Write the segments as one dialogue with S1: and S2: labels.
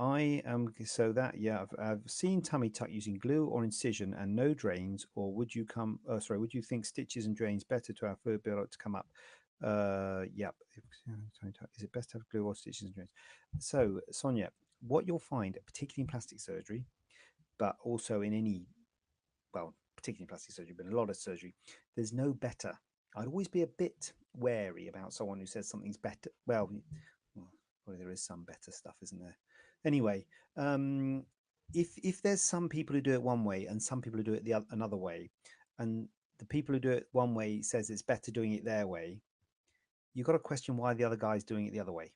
S1: I am so that yeah, I've seen tummy tuck using glue or incision and no drains. Or would you come? Sorry, would you think stitches and drains better to have fluid buildup to come up? Yep. Tummy tuck. Is it best to have glue or stitches and drains? So Sonia, what you'll find, particularly in plastic surgery, but also in any, well, particularly in plastic surgery, but in a lot of surgery, there's no better. I'd always be a bit wary about someone who says something's better. Well, there is some better stuff, isn't there? Anyway, um, if there's some people who do it one way and some people who do it another way, and the people who do it one way says it's better doing it their way, you've got to question why the other guy's doing it the other way.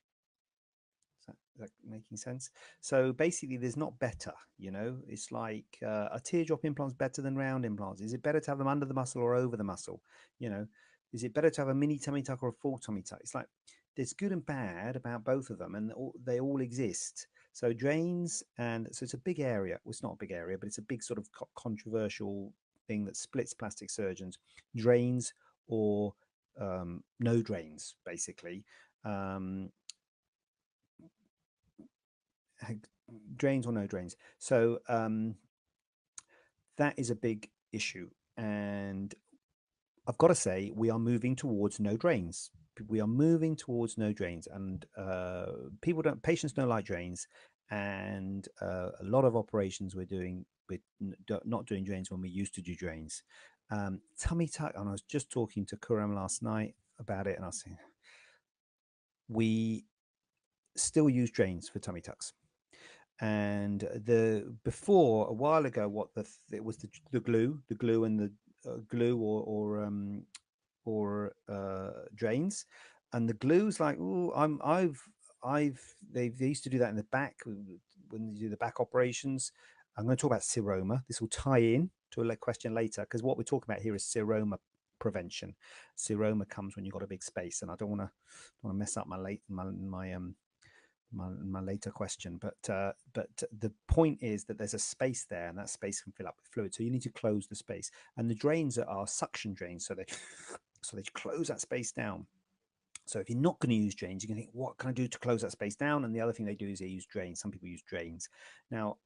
S1: Is that making sense? So basically, there's not better. It's like a teardrop implant's better than round implants. Is it better to have them under the muscle or over the muscle? You know, is it better to have a mini tummy tuck or a full tummy tuck? It's like there's good and bad about both of them, and they all exist. So drains, and so it's a big area. Well, it's not a big area, but it's a big sort of controversial thing that splits plastic surgeons: drains or no drains, basically. Um, Drains or no drains. So that is a big issue. And I've got to say, we are moving towards no drains. We are moving towards no drains, and patients don't like drains, and a lot of operations we're doing with not doing drains when we used to do drains. Tummy tuck, and I was just talking to Kuram last night about it, and I was saying we still use drains for tummy tucks. And the before a while ago, it was the glue and the glue or drains, and the glue's like, oh, I've they used to do that in the back when you do the back operations. I'm going to talk about seroma. This will tie in to a question later, because what we're talking about here is seroma prevention. Seroma comes when you've got a big space, and I don't want to mess up my later question, but the point is that there's a space there, and that space can fill up with fluid. So you need to close the space, and the drains are suction drains, so they close that space down. So if you're not going to use drains, you can think, what can I do to close that space down? And the other thing they do is they use drains. Some people use drains. Now,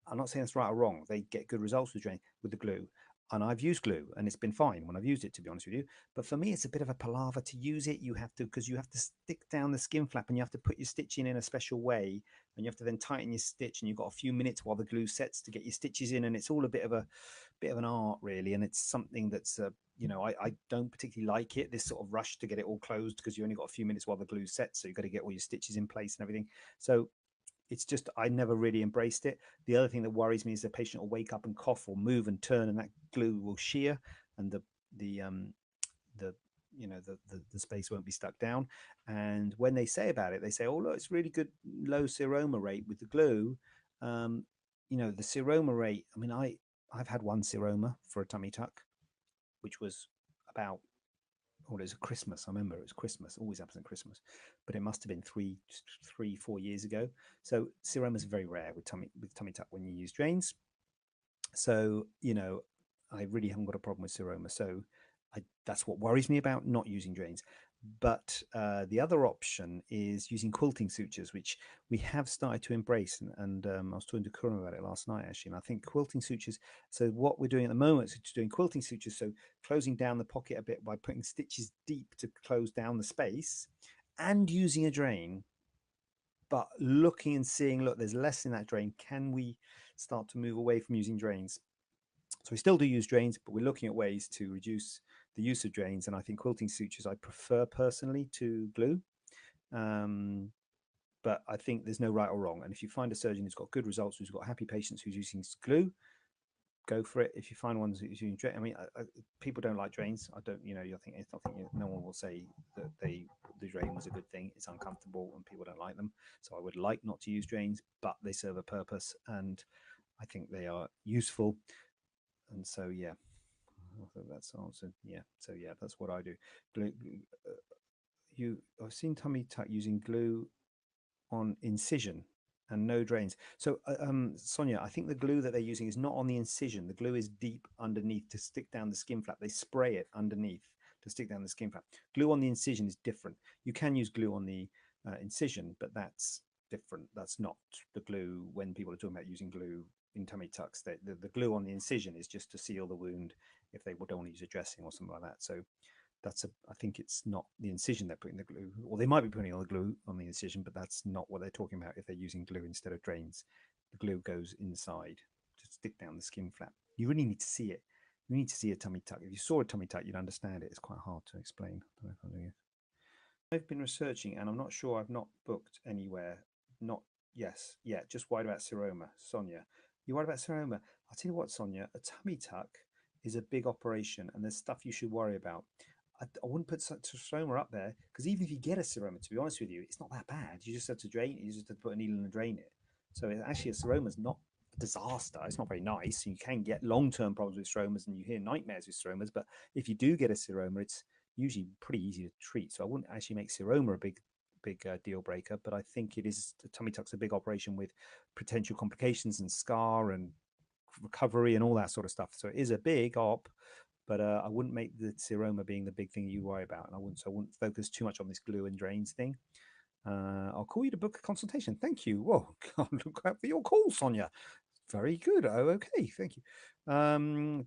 S1: I'm not saying it's right or wrong. They get good results with the glue. And I've used glue and it's been fine when I've used it, to be honest with you. But for me, it's a bit of a palaver to use it. Because you have to stick down the skin flap and you have to put your stitch in a special way. And you have to then tighten your stitch, and you've got a few minutes while the glue sets to get your stitches in. And it's all a bit of an art, really. And it's something that's, I don't particularly like it, this sort of rush to get it all closed, because you only got a few minutes while the glue sets. So you've got to get all your stitches in place and everything. So it's just, I never really embraced it. The other thing that worries me is the patient will wake up and cough or move and turn, and that glue will shear, and the the space won't be stuck down. And when they say about it, they say, "Oh, look, it's really good low seroma rate with the glue." Um, the seroma rate. I mean, I've had one seroma for a tummy tuck, which was about, oh, it was Christmas. I remember it was Christmas. Always happens at Christmas, but it must have been 4 years ago. So seromas are very rare with tummy tuck when you use drains. So I really haven't got a problem with seroma. So that's what worries me about not using drains. But the other option is using quilting sutures, which we have started to embrace. And I was talking to Kurum about it last night, actually. And I think quilting sutures. So what we're doing at the moment is doing quilting sutures. So closing down the pocket a bit by putting stitches deep to close down the space, and using a drain, but looking and seeing, look, there's less in that drain. Can we start to move away from using drains? So we still do use drains, but we're looking at ways to reduce the use of drains. And I think quilting sutures I prefer personally to glue. But I think there's no right or wrong. And if you find a surgeon who's got good results, who's got happy patients, who's using glue, go for it. If you find ones who's using drain, I mean, people don't like drains. I don't, you think it's nothing. No one will say that the drain was a good thing. It's uncomfortable and people don't like them. So I would like not to use drains, but they serve a purpose, and I think they are useful. And so, yeah, I think that's answered. Yeah. So yeah, that's what I do. Glue. I've seen tummy tuck using glue on incision and no drains. So, Sonia, I think the glue that they're using is not on the incision. The glue is deep underneath to stick down the skin flap. They spray it underneath to stick down the skin flap. Glue on the incision is different. You can use glue on the incision, but that's different. That's not the glue when people are talking about using glue in tummy tucks. The glue on the incision is just to seal the wound if they don't want to use a dressing or something like that. So I think it's not the incision they're putting the glue, or they might be putting all the glue on the incision, but that's not what they're talking about if they're using glue instead of drains. The glue goes inside to stick down the skin flap. You really need to see it. You need to see a tummy tuck. If you saw a tummy tuck, you'd understand it. It's quite hard to explain. I don't know if I'm doing it. I've been researching and I'm not sure I've not booked anywhere. Not, yes, yeah, just worried about seroma. Sonia, you worried about seroma? I'll tell you what, Sonia, a tummy tuck is a big operation and there's stuff you should worry about. I wouldn't put seroma up there because even if you get a seroma, to be honest with you, it's not that bad. You just have to drain it. You just have to put a needle in and drain it. So actually, a seroma is not a disaster. It's not very nice. You can get long-term problems with seromas, and you hear nightmares with seromas. But if you do get a seroma, it's usually pretty easy to treat. So I wouldn't actually make seroma a big deal breaker. But I think it is the tummy tuck's a big operation with potential complications and scar and recovery and all that sort of stuff. So it is a big op. But I wouldn't make the seroma being the big thing you worry about, and I wouldn't focus too much on this glue and drains thing. I'll call you to book a consultation. Thank you. Whoa, look out for your call, Sonia. Very good. Oh, okay. Thank you.